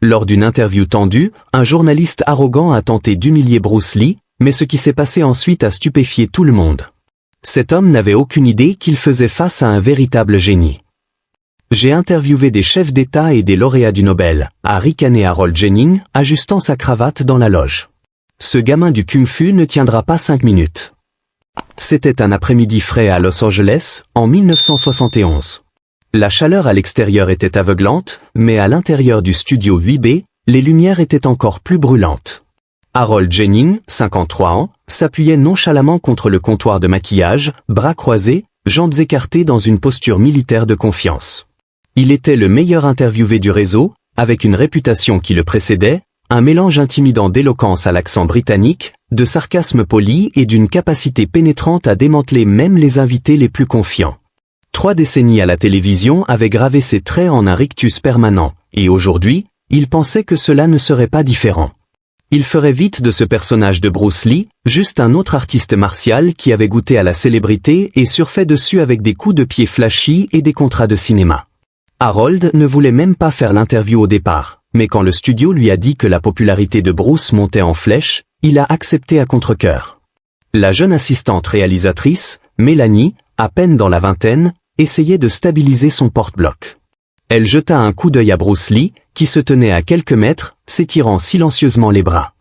Lors d'une interview tendue, un journaliste arrogant a tenté d'humilier Bruce Lee, mais ce qui s'est passé ensuite a stupéfié tout le monde. Cet homme n'avait aucune idée qu'il faisait face à un véritable génie. J'ai interviewé des chefs d'État et des lauréats du Nobel, a ricané Harold Jennings, ajustant sa cravate dans la loge. Ce gamin du kung-fu ne tiendra pas 5 minutes. C'était un après-midi frais à Los Angeles, en 1971. La chaleur à l'extérieur était aveuglante, mais à l'intérieur du studio 8B, les lumières étaient encore plus brûlantes. Harold Jennings, 53 ans, s'appuyait nonchalamment contre le comptoir de maquillage, bras croisés, jambes écartées dans une posture militaire de confiance. Il était le meilleur interviewé du réseau, avec une réputation qui le précédait, un mélange intimidant d'éloquence à l'accent britannique, de sarcasme poli et d'une capacité pénétrante à démanteler même les invités les plus confiants. 3 décennies à la télévision avaient gravé ses traits en un rictus permanent, et aujourd'hui, il pensait que cela ne serait pas différent. Il ferait vite de ce personnage de Bruce Lee, juste un autre artiste martial qui avait goûté à la célébrité et surfait dessus avec des coups de pied flashy et des contrats de cinéma. Harold ne voulait même pas faire l'interview au départ, mais quand le studio lui a dit que la popularité de Bruce montait en flèche, il a accepté à contre-cœur. La jeune assistante réalisatrice, Mélanie, à peine dans la vingtaine, essayait de stabiliser son porte-bloc. Elle jeta un coup d'œil à Bruce Lee, qui se tenait à quelques mètres, s'étirant silencieusement les bras.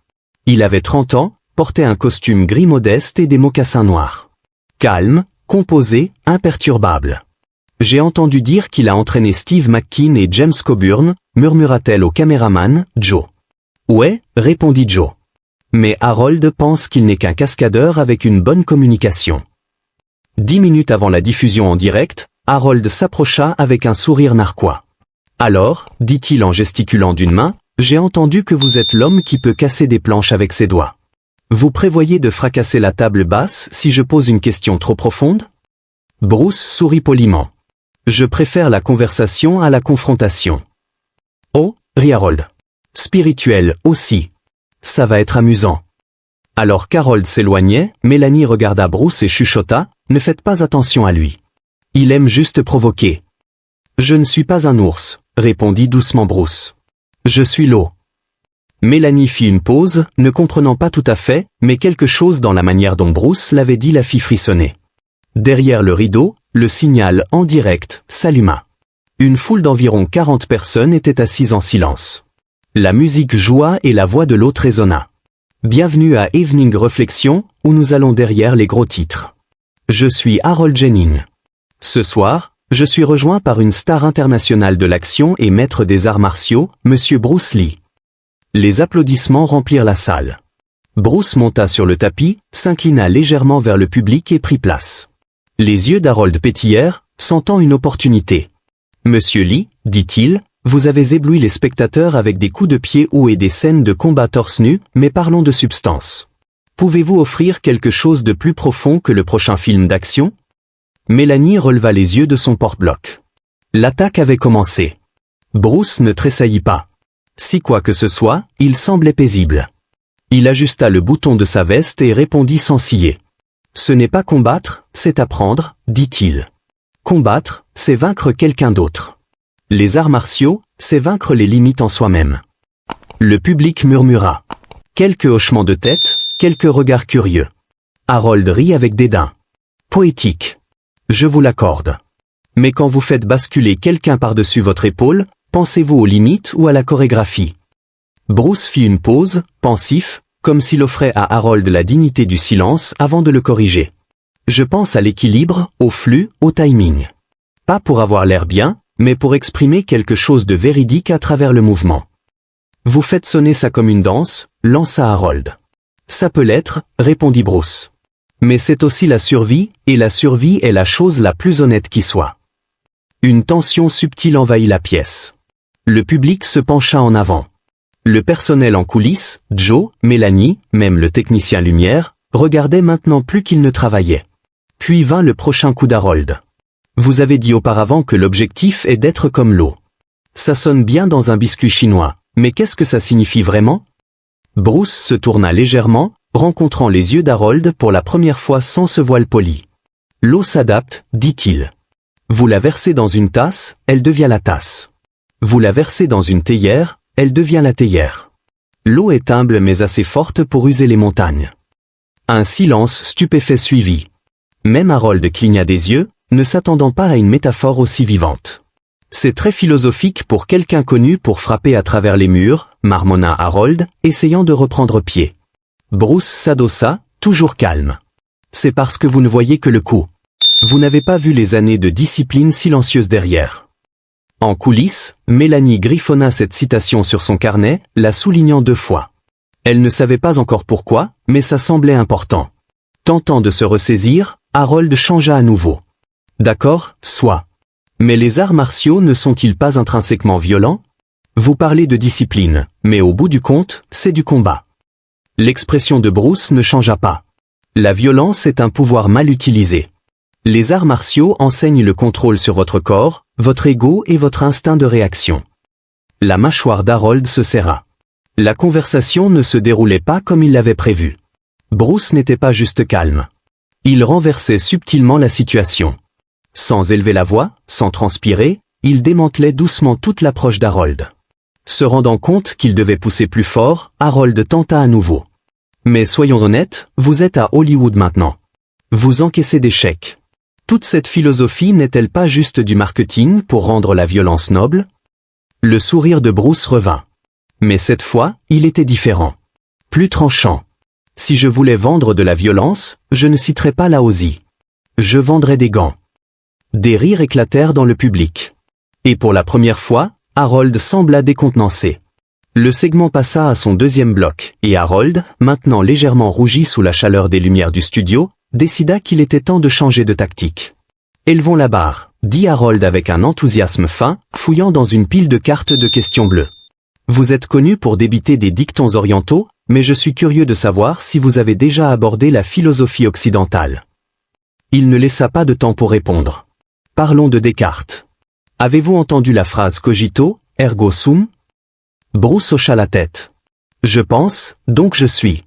Il avait 30 ans, portait un costume gris modeste et des mocassins noirs. Calme, composé, imperturbable. J'ai entendu dire qu'il a entraîné Steve McQueen et James Coburn, murmura-t-elle au caméraman, Joe. Ouais, répondit Joe. Mais Harold pense qu'il n'est qu'un cascadeur avec une bonne communication. 10 minutes avant la diffusion en direct, Harold s'approcha avec un sourire narquois. Alors, dit-il en gesticulant d'une main, j'ai entendu que vous êtes l'homme qui peut casser des planches avec ses doigts. Vous prévoyez de fracasser la table basse si je pose une question trop profonde? Bruce sourit poliment. Je préfère la conversation à la confrontation. Oh, rit Harold. Spirituel aussi. Ça va être amusant. Alors qu'Harold s'éloignait, Mélanie regarda Bruce et chuchota, ne faites pas attention à lui. Il aime juste provoquer. Je ne suis pas un ours, répondit doucement Bruce. Je suis l'eau. Mélanie fit une pause, ne comprenant pas tout à fait, mais quelque chose dans la manière dont Bruce l'avait dit la fit frissonner. Derrière le rideau, le signal en direct s'alluma. Une foule d'environ 40 personnes était assise en silence. La musique joua et la voix de l'autre résonna. Bienvenue à Evening Reflection, où nous allons derrière les gros titres. Je suis Harold Jennings. Ce soir, je suis rejoint par une star internationale de l'action et maître des arts martiaux, Monsieur Bruce Lee. Les applaudissements remplirent la salle. Bruce monta sur le tapis, s'inclina légèrement vers le public et prit place. Les yeux d'Harold pétillèrent, sentant une opportunité. Monsieur Lee, dit-il, vous avez ébloui les spectateurs avec des coups de pied hauts et des scènes de combat torse nu, mais parlons de substance. Pouvez-vous offrir quelque chose de plus profond que le prochain film d'action? Mélanie releva les yeux de son porte-bloc. L'attaque avait commencé. Bruce ne tressaillit pas. Si quoi que ce soit, il semblait paisible. Il ajusta le bouton de sa veste et répondit sans ciller. Ce n'est pas combattre, c'est apprendre, dit-il. Combattre, c'est vaincre quelqu'un d'autre. Les arts martiaux, c'est vaincre les limites en soi-même. Le public murmura. Quelques hochements de tête, quelques regards curieux. Harold rit avec dédain. Poétique. Je vous l'accorde. Mais quand vous faites basculer quelqu'un par-dessus votre épaule, pensez-vous aux limites ou à la chorégraphie? Bruce fit une pause, pensif, comme s'il offrait à Harold la dignité du silence avant de le corriger. Je pense à l'équilibre, au flux, au timing. Pas pour avoir l'air bien, mais pour exprimer quelque chose de véridique à travers le mouvement. Vous faites sonner ça comme une danse, lança Harold. Ça peut l'être, répondit Bruce. Mais c'est aussi la survie, et la survie est la chose la plus honnête qui soit. Une tension subtile envahit la pièce. Le public se pencha en avant. Le personnel en coulisses, Joe, Mélanie, même le technicien lumière, regardait maintenant plus qu'il ne travaillait. Puis vint le prochain coup d'Harold. Vous avez dit auparavant que l'objectif est d'être comme l'eau. Ça sonne bien dans un biscuit chinois, mais qu'est-ce que ça signifie vraiment? Bruce se tourna légèrement, rencontrant les yeux d'Harold pour la première fois sans ce voile poli. L'eau s'adapte, dit-il. Vous la versez dans une tasse, elle devient la tasse. Vous la versez dans une théière, elle devient la théière. L'eau est humble mais assez forte pour user les montagnes. Un silence stupéfait suivit. Même Harold cligna des yeux, ne s'attendant pas à une métaphore aussi vivante. C'est très philosophique pour quelqu'un connu pour frapper à travers les murs, marmonna Harold, essayant de reprendre pied. Bruce s'adossa, toujours calme. C'est parce que vous ne voyez que le coup. Vous n'avez pas vu les années de discipline silencieuse derrière. En coulisses, Mélanie griffonna cette citation sur son carnet, la soulignant 2 fois. Elle ne savait pas encore pourquoi, mais ça semblait important. Tentant de se ressaisir, Harold changea à nouveau. D'accord, soit. Mais les arts martiaux ne sont-ils pas intrinsèquement violents? Vous parlez de discipline, mais au bout du compte, c'est du combat. L'expression de Bruce ne changea pas. La violence est un pouvoir mal utilisé. Les arts martiaux enseignent le contrôle sur votre corps, votre ego et votre instinct de réaction. La mâchoire d'Harold se serra. La conversation ne se déroulait pas comme il l'avait prévu. Bruce n'était pas juste calme. Il renversait subtilement la situation. Sans élever la voix, sans transpirer, il démantelait doucement toute l'approche d'Harold. Se rendant compte qu'il devait pousser plus fort, Harold tenta à nouveau. Mais soyons honnêtes, vous êtes à Hollywood maintenant. Vous encaissez des chèques. Toute cette philosophie n'est-elle pas juste du marketing pour rendre la violence noble? Le sourire de Bruce revint. Mais cette fois, il était différent. Plus tranchant. Si je voulais vendre de la violence, je ne citerais pas la Aussie. Je vendrais des gants. Des rires éclatèrent dans le public. Et pour la première fois, Harold sembla décontenancé. Le segment passa à son 2e bloc, et Harold, maintenant légèrement rougi sous la chaleur des lumières du studio, décida qu'il était temps de changer de tactique. Élevons la barre, dit Harold avec un enthousiasme fin, fouillant dans une pile de cartes de questions bleues. Vous êtes connu pour débiter des dictons orientaux, mais je suis curieux de savoir si vous avez déjà abordé la philosophie occidentale. Il ne laissa pas de temps pour répondre. Parlons de Descartes. Avez-vous entendu la phrase cogito, ergo sum? Bruce hocha la tête. Je pense, donc je suis.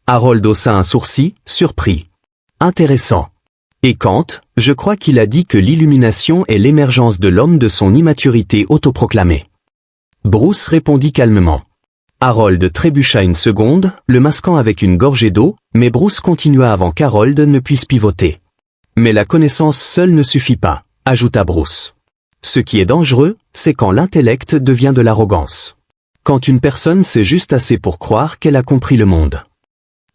Harold haussa un sourcil, surpris. Intéressant. Et Kant, je crois qu'il a dit que l'illumination est l'émergence de l'homme de son immaturité autoproclamée. Bruce répondit calmement. Harold trébucha une seconde, le masquant avec une gorgée d'eau, mais Bruce continua avant qu'Harold ne puisse pivoter. Mais la connaissance seule ne suffit pas, ajouta Bruce. Ce qui est dangereux, c'est quand l'intellect devient de l'arrogance. Quand une personne sait juste assez pour croire qu'elle a compris le monde.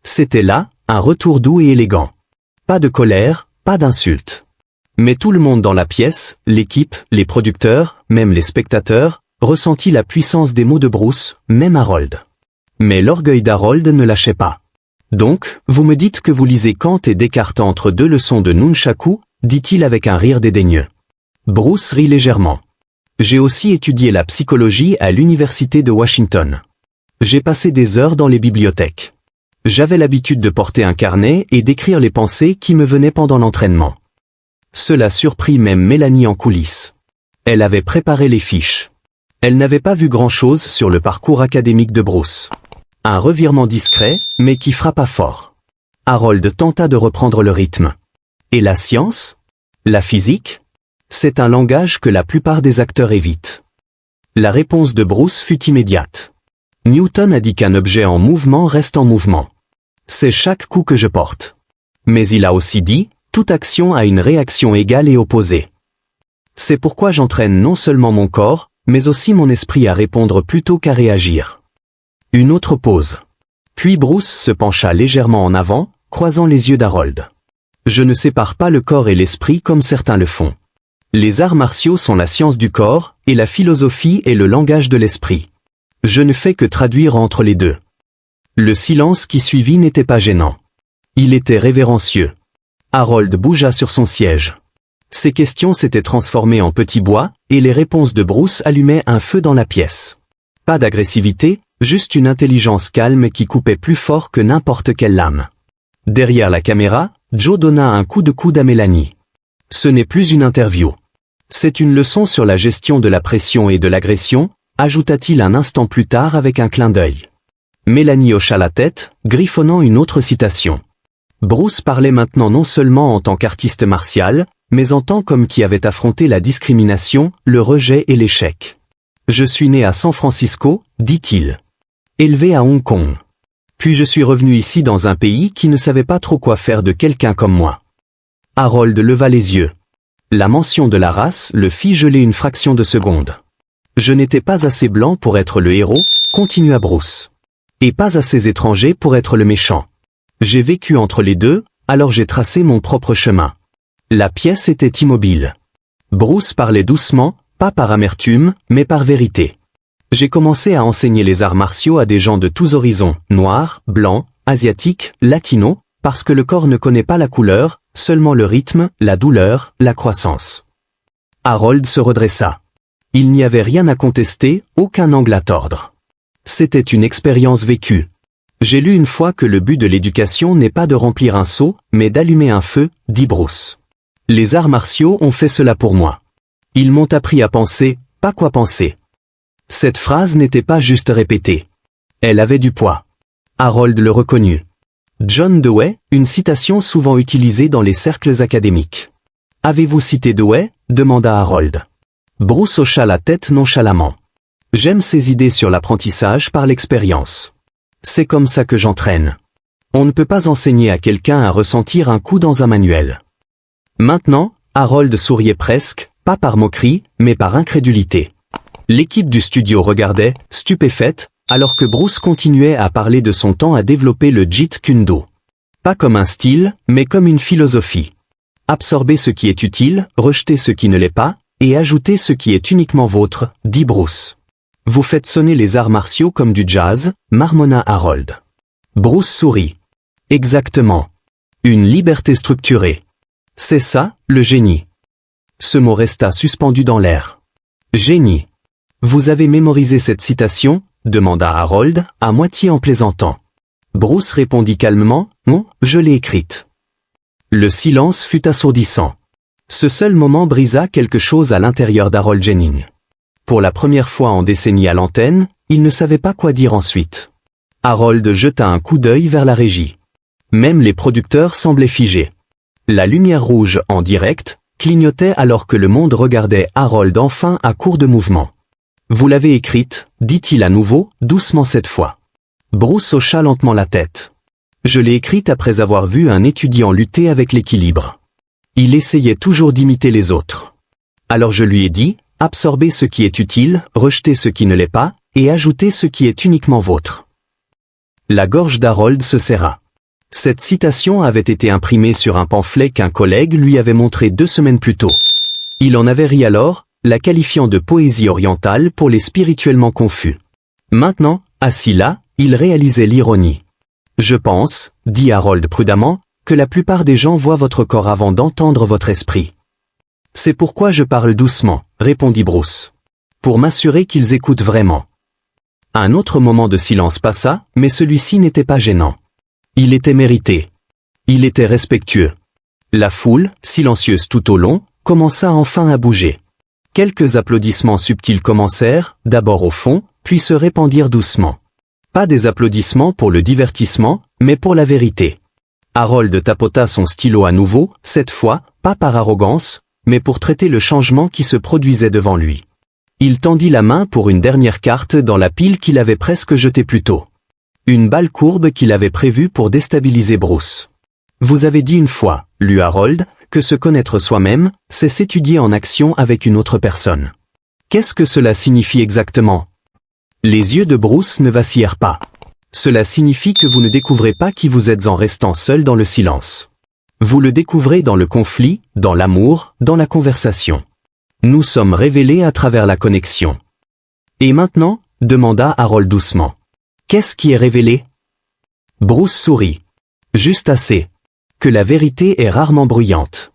C'était là, un retour doux et élégant. Pas de colère, pas d'insulte. Mais tout le monde dans la pièce, l'équipe, les producteurs, même les spectateurs, ressentit la puissance des mots de Bruce, même Harold. Mais l'orgueil d'Harold ne lâchait pas. Donc, vous me dites que vous lisez Kant et Descartes entre 2 leçons de nunchaku, dit-il avec un rire dédaigneux. Bruce rit légèrement. J'ai aussi étudié la psychologie à l'université de Washington. J'ai passé des heures dans les bibliothèques. J'avais l'habitude de porter un carnet et d'écrire les pensées qui me venaient pendant l'entraînement. Cela surprit même Mélanie en coulisses. Elle avait préparé les fiches. Elle n'avait pas vu grand-chose sur le parcours académique de Bruce. Un revirement discret, mais qui frappa fort. Harold tenta de reprendre le rythme. Et la science? La physique? C'est un langage que la plupart des acteurs évitent. La réponse de Bruce fut immédiate. Newton a dit qu'un objet en mouvement reste en mouvement. C'est chaque coup que je porte. Mais il a aussi dit, toute action a une réaction égale et opposée. C'est pourquoi j'entraîne non seulement mon corps, mais aussi mon esprit à répondre plutôt qu'à réagir. Une autre pause. Puis Bruce se pencha légèrement en avant, croisant les yeux d'Harold. Je ne sépare pas le corps et l'esprit comme certains le font. Les arts martiaux sont la science du corps, et la philosophie est le langage de l'esprit. Je ne fais que traduire entre les deux. Le silence qui suivit n'était pas gênant. Il était révérencieux. Harold bougea sur son siège. Ses questions s'étaient transformées en petits bois, et les réponses de Bruce allumaient un feu dans la pièce. Pas d'agressivité, juste une intelligence calme qui coupait plus fort que n'importe quelle lame. Derrière la caméra, Joe donna un coup de coude à Mélanie. Ce n'est plus une interview. C'est une leçon sur la gestion de la pression et de l'agression, ajouta-t-il un instant plus tard avec un clin d'œil. Mélanie hocha la tête, griffonnant une autre citation. Bruce parlait maintenant non seulement en tant qu'artiste martial, mais en tant qu'homme qui avait affronté la discrimination, le rejet et l'échec. Je suis né à San Francisco, dit-il. Élevé à Hong Kong. Puis je suis revenu ici dans un pays qui ne savait pas trop quoi faire de quelqu'un comme moi. Harold leva les yeux. La mention de la race le fit geler une fraction de seconde. Je n'étais pas assez blanc pour être le héros, continua Bruce. Et pas assez étranger pour être le méchant. J'ai vécu entre les deux, alors j'ai tracé mon propre chemin. La pièce était immobile. Bruce parlait doucement, pas par amertume, mais par vérité. J'ai commencé à enseigner les arts martiaux à des gens de tous horizons, noirs, blancs, asiatiques, latinos, parce que le corps ne connaît pas la couleur, seulement le rythme, la douleur, la croissance. Harold se redressa. Il n'y avait rien à contester, aucun angle à tordre. C'était une expérience vécue. J'ai lu une fois que le but de l'éducation n'est pas de remplir un seau, mais d'allumer un feu, dit Bruce. Les arts martiaux ont fait cela pour moi. Ils m'ont appris à penser, pas quoi penser. Cette phrase n'était pas juste répétée. Elle avait du poids. Harold le reconnut. John Dewey, une citation souvent utilisée dans les cercles académiques. Avez-vous cité Dewey? Demanda Harold. Bruce hocha la tête nonchalamment. J'aime ces idées sur l'apprentissage par l'expérience. C'est comme ça que j'entraîne. On ne peut pas enseigner à quelqu'un à ressentir un coup dans un manuel. Maintenant, Harold souriait presque, pas par moquerie, mais par incrédulité. L'équipe du studio regardait, stupéfaite, alors que Bruce continuait à parler de son temps à développer le Jeet Kune Do. Pas comme un style, mais comme une philosophie. Absorber ce qui est utile, rejeter ce qui ne l'est pas, et ajouter ce qui est uniquement vôtre, dit Bruce. Vous faites sonner les arts martiaux comme du jazz, marmonna Harold. Bruce sourit. Exactement. Une liberté structurée. C'est ça, le génie. Ce mot resta suspendu dans l'air. Génie. Vous avez mémorisé cette citation? Demanda Harold, à moitié en plaisantant. Bruce répondit calmement, non, je l'ai écrite. Le silence fut assourdissant. Ce seul moment brisa quelque chose à l'intérieur d'Harold Jennings. Pour la première fois en décennies à l'antenne, il ne savait pas quoi dire ensuite. Harold jeta un coup d'œil vers la régie. Même les producteurs semblaient figés. La lumière rouge, en direct, clignotait alors que le monde regardait Harold enfin à court de mouvement. Vous l'avez écrite, dit-il à nouveau, doucement cette fois. Bruce hocha lentement la tête. Je l'ai écrite après avoir vu un étudiant lutter avec l'équilibre. Il essayait toujours d'imiter les autres. Alors je lui ai dit, absorbez ce qui est utile, rejetez ce qui ne l'est pas, et ajoutez ce qui est uniquement vôtre. La gorge d'Harold se serra. Cette citation avait été imprimée sur un pamphlet qu'un collègue lui avait montré 2 semaines plus tôt. Il en avait ri alors, la qualifiant de poésie orientale pour les spirituellement confus. Maintenant, assis là, il réalisait l'ironie. Je pense, dit Harold prudemment, que la plupart des gens voient votre corps avant d'entendre votre esprit. C'est pourquoi je parle doucement, répondit Bruce. Pour m'assurer qu'ils écoutent vraiment. Un autre moment de silence passa, mais celui-ci n'était pas gênant. Il était mérité. Il était respectueux. La foule, silencieuse tout au long, commença enfin à bouger. Quelques applaudissements subtils commencèrent, d'abord au fond, puis se répandirent doucement. Pas des applaudissements pour le divertissement, mais pour la vérité. Harold tapota son stylo à nouveau, cette fois, pas par arrogance, mais pour traiter le changement qui se produisait devant lui. Il tendit la main pour une dernière carte dans la pile qu'il avait presque jetée plus tôt. Une balle courbe qu'il avait prévue pour déstabiliser Bruce. Vous avez dit une fois, lut Harold, que se connaître soi-même, c'est s'étudier en action avec une autre personne. Qu'est-ce que cela signifie exactement? Les yeux de Bruce ne vacillèrent pas. Cela signifie que vous ne découvrez pas qui vous êtes en restant seul dans le silence. Vous le découvrez dans le conflit, dans l'amour, dans la conversation. Nous sommes révélés à travers la connexion. Et maintenant, demanda Harold doucement. Qu'est-ce qui est révélé? Bruce sourit. Juste assez. Que la vérité est rarement bruyante.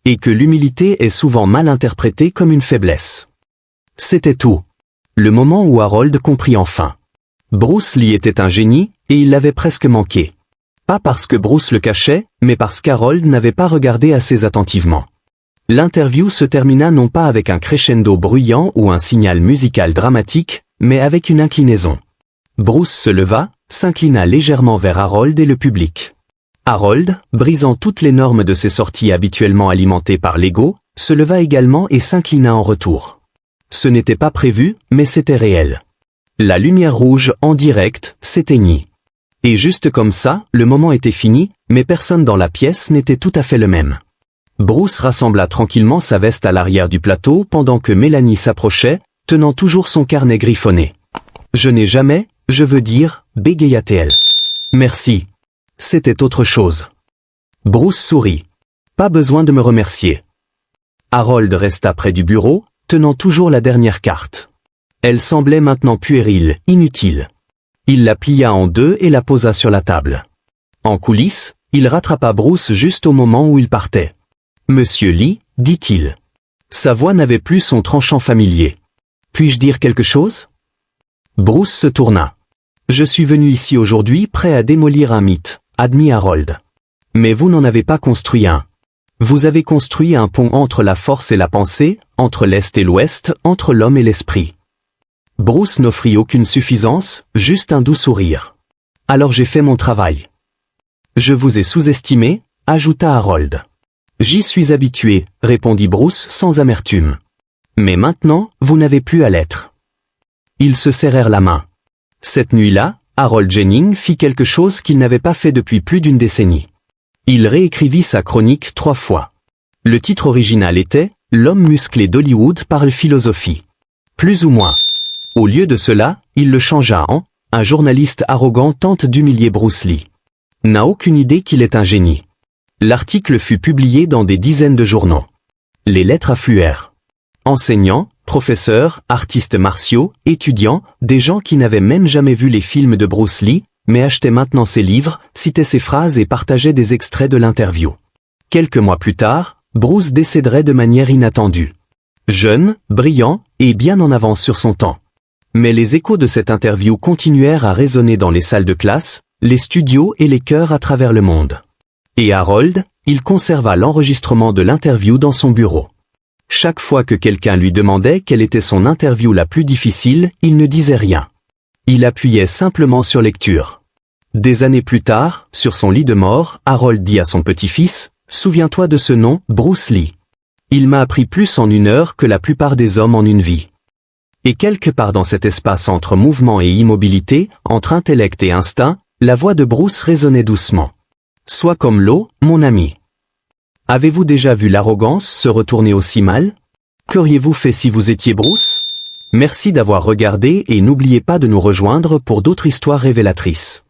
Et que l'humilité est souvent mal interprétée comme une faiblesse. C'était tout. Le moment où Harold comprit enfin. Bruce Lee était un génie, et il l'avait presque manqué. Pas parce que Bruce le cachait, mais parce qu'Harold n'avait pas regardé assez attentivement. L'interview se termina non pas avec un crescendo bruyant ou un signal musical dramatique, mais avec une inclinaison. Bruce se leva, s'inclina légèrement vers Harold et le public. Harold, brisant toutes les normes de ses sorties habituellement alimentées par l'ego, se leva également et s'inclina en retour. Ce n'était pas prévu, mais c'était réel. La lumière rouge, en direct, s'éteignit. Et juste comme ça, le moment était fini, mais personne dans la pièce n'était tout à fait le même. Bruce rassembla tranquillement sa veste à l'arrière du plateau pendant que Mélanie s'approchait, tenant toujours son carnet griffonné. « Je n'ai jamais, je veux dire, bégaya-t-elle. « Merci. C'était autre chose. » Bruce sourit. « Pas besoin de me remercier. » Harold resta près du bureau, tenant toujours la dernière carte. Elle semblait maintenant puérile, inutile. Il la plia en deux et la posa sur la table. En coulisses, il rattrapa Bruce juste au moment où il partait. « Monsieur Lee, dit-il. » Sa voix n'avait plus son tranchant familier. « Puis-je dire quelque chose ?» Bruce se tourna. « Je suis venu ici aujourd'hui prêt à démolir un mythe, admit Harold. Mais vous n'en avez pas construit un. Vous avez construit un pont entre la force et la pensée, entre l'Est et l'Ouest, entre l'homme et l'esprit. » Bruce n'offrit aucune suffisance, juste un doux sourire. « Alors j'ai fait mon travail. »« Je vous ai sous-estimé, » ajouta Harold. « J'y suis habitué, » répondit Bruce sans amertume. « Mais maintenant, vous n'avez plus à l'être. » Ils se serrèrent la main. Cette nuit-là, Harold Jennings fit quelque chose qu'il n'avait pas fait depuis plus d'une décennie. Il réécrivit sa chronique 3 fois. Le titre original était « L'homme musclé d'Hollywood parle philosophie ». Plus ou moins. Au lieu de cela, il le changea en « Un journaliste arrogant tente d'humilier Bruce Lee. N'a aucune idée qu'il est un génie ». L'article fut publié dans des dizaines de journaux. Les lettres affluèrent. Enseignants, professeurs, artistes martiaux, étudiants, des gens qui n'avaient même jamais vu les films de Bruce Lee, mais achetaient maintenant ses livres, citaient ses phrases et partageaient des extraits de l'interview. Quelques mois plus tard, Bruce décéderait de manière inattendue. Jeune, brillant, et bien en avance sur son temps. Mais les échos de cette interview continuèrent à résonner dans les salles de classe, les studios et les cœurs à travers le monde. Et Harold, il conserva l'enregistrement de l'interview dans son bureau. Chaque fois que quelqu'un lui demandait quelle était son interview la plus difficile, il ne disait rien. Il appuyait simplement sur lecture. Des années plus tard, sur son lit de mort, Harold dit à son petit-fils, « Souviens-toi de ce nom, Bruce Lee. Il m'a appris plus en 1 heure que la plupart des hommes en une vie. » Et quelque part dans cet espace entre mouvement et immobilité, entre intellect et instinct, la voix de Bruce résonnait doucement. « Sois comme l'eau, mon ami. » Avez-vous déjà vu l'arrogance se retourner aussi mal? Qu'auriez-vous fait si vous étiez Bruce? Merci d'avoir regardé et n'oubliez pas de nous rejoindre pour d'autres histoires révélatrices.